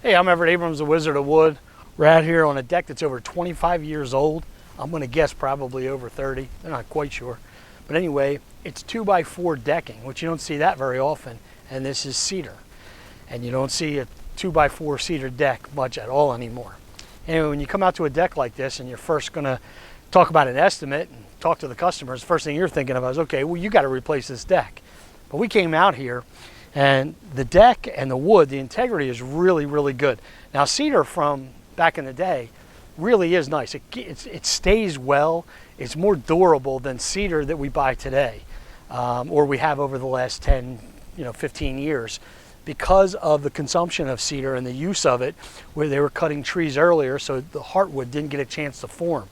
Hey, I'm Everett Abrams, the Wizard of Wood. We're out here on a deck that's over 25 years old. I'm gonna guess probably over 30, I'm not quite sure. But anyway, it's 2x4 decking, which you don't see that very often, and this is cedar. And you don't see a 2x4 cedar deck much at all anymore. Anyway, when you come out to a deck like this and you're first gonna talk about an estimate and talk to the customers, first thing you're thinking of is, okay, well, you gotta replace this deck. But we came out here and the deck and the wood, the integrity is really, really good. Now, cedar from back in the day really is nice. It stays well. It's more durable than cedar that we buy today, or we have over the last 10, 15 years, because of the consumption of cedar and the use of it, where they were cutting trees earlier so the heartwood didn't get a chance to form.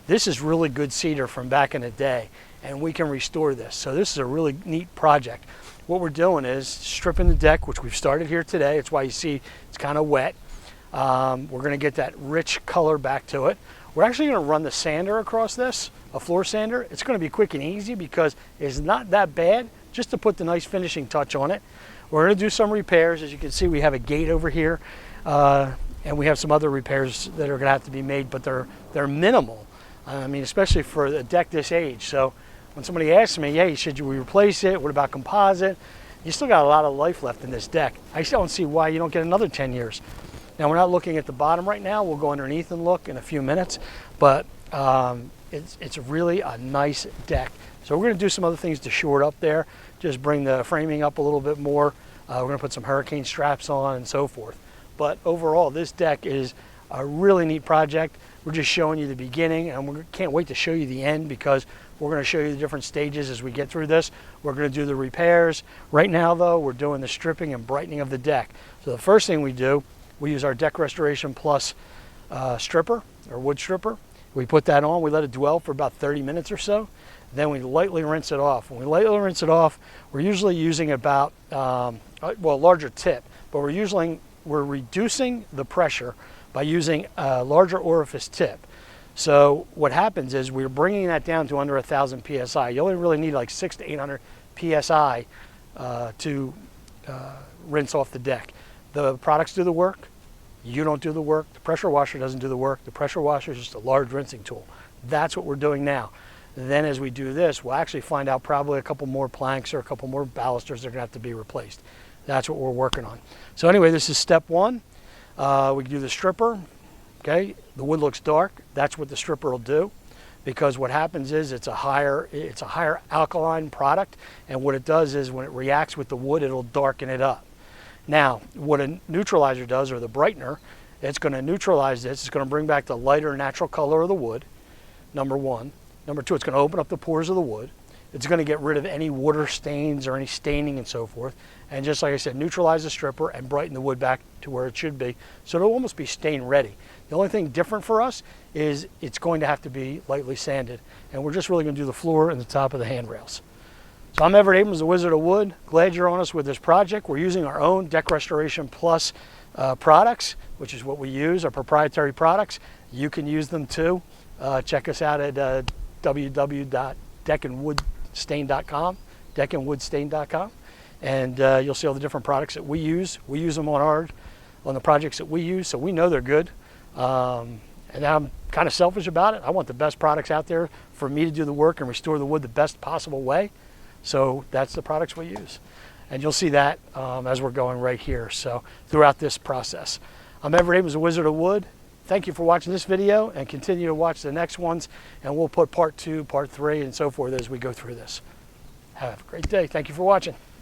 This is really good cedar from back in the day, and we can restore this. So this is a really neat project. What we're doing is stripping the deck, which we've started here today. It's why you see it's kind of wet. We're going to get that rich color back to it. We're actually going to run the sander across this, a floor sander. It's going to be quick and easy because it's not that bad, just to put the nice finishing touch on it. We're going to do some repairs. As you can see, we have a gate over here, and we have some other repairs that are going to have to be made, but they're minimal. I mean, especially for a deck this age. So when somebody asks me, hey, should we replace it? What about composite? You still got a lot of life left in this deck. I still don't see why you don't get another 10 years. Now, we're not looking at the bottom right now. We'll go underneath and look in a few minutes, but it's really a nice deck. So we're going to do some other things to shore it up there, just bring the framing up a little bit more. We're going to put some hurricane straps on and so forth. But overall, this deck is a really neat project. We're just showing you the beginning, and we can't wait to show you the end, because we're going to show you the different stages as we get through this. We're going to do the repairs. Right now, though, we're doing the stripping and brightening of the deck. So the first thing we do, we use our Deck Restoration Plus stripper, or wood stripper. We put that on, we let it dwell for about 30 minutes or so. Then we lightly rinse it off. When we lightly rinse it off, we're usually using about, well, a larger tip, but we're reducing the pressure by using a larger orifice tip. So what happens is we're bringing that down to under 1,000 PSI. You only really need like 600 to 800 PSI to rinse off the deck. The products do the work. You don't do the work. The pressure washer doesn't do the work. The pressure washer is just a large rinsing tool. That's what we're doing now. Then as we do this, we'll actually find out probably a couple more planks or a couple more balusters that are going to have to be replaced. That's what we're working on. So anyway, this is step one. We do the stripper. Okay, the wood looks dark. That's what the stripper will do, because what happens is it's a higher alkaline product, and what it does is when it reacts with the wood, it'll darken it up. Now, what a neutralizer does, or the brightener, it's going to neutralize this. It's going to bring back the lighter natural color of the wood, number one. Number two, it's going to open up the pores of the wood. It's going to get rid of any water stains or any staining and so forth. And just like I said, neutralize the stripper and brighten the wood back to where it should be. So it'll almost be stain ready. The only thing different for us is it's going to have to be lightly sanded. And we're just really going to do the floor and the top of the handrails. So I'm Everett Abrams, the Wizard of Wood. Glad you're on us with this project. We're using our own Deck Restoration Plus products, which is what we use, our proprietary products. You can use them too. Check us out at www.deckandwoodstain.com, deckandwoodstain.com, and you'll see all the different products that we use. We use them on the projects that we use, so we know they're good. And I'm kind of selfish about it. I want the best products out there for me to do the work and restore the wood the best possible way. So that's the products we use. And you'll see that as we're going right here, so throughout this process. I'm Everett Abrams, the Wizard of Wood. Thank you for watching this video, and continue to watch the next ones, and we'll put part 2, part 3, and so forth as we go through this. Have a great day. Thank you for watching.